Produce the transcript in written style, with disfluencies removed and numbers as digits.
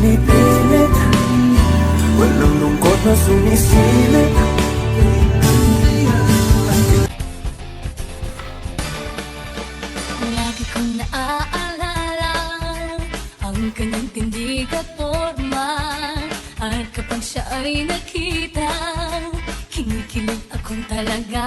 pinipilit, walang lungkot na sumisilip. Lagi kong naaalala ang kanyang tindig at forma, at kapag siya ay nakita, kinikilig akong talaga.